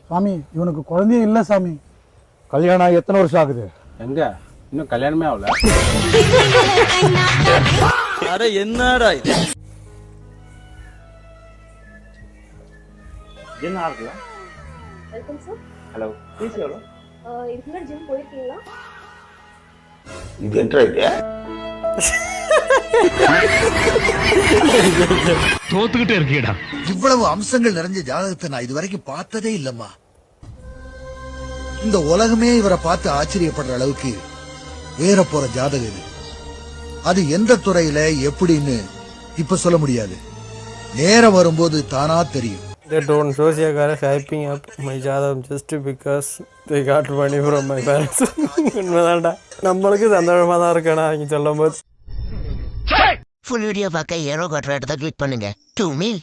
சாமி இவனுக்கு குழந்தையே இல்ல சாமி. கல்யாணம் எத்தனை வருஷம் ஆகுது? எங்க இன்னும் கல்யாணமே ஆகல. அட என்னடா இது? என்ன ஆகுது? Welcome sir. ஹலோ, ஃபீஸ் எவ்வளோ? இதுக்கு முன்னாடி ஜிம் போயிருக்கீங்களா? இது என்ன இது? தோத்துக்கிட்டே இருக்கீடா. இவ்வளவு அம்சங்கள் நிறைஞ்ச ஜாதகத்தை நான் இதுவரைக்கும் பார்த்ததே இல்லம்மா. இந்த உலகமே இவரை பார்த்து ஆச்சரியப்படுற அளவுக்கு ஏற போற ஜாதகம் இது. அது எந்த துறையில எப்படின்னு இப்ப சொல்ல முடியாது. நேரம் வரும்போது தானா தெரியும். They don't sociogarage hyping up my jadam just because they got money from my parents. உண்மைதான்டா, நம்மளுக்கு சந்தோஷமா தான் இருக்கணும் அவங்க சொல்லும் போது. ஃபுல் வீடியோ பார்க்க ஏரோ காட்டுற இடத்த கிளிக் பண்ணுங்க. 2 மீல்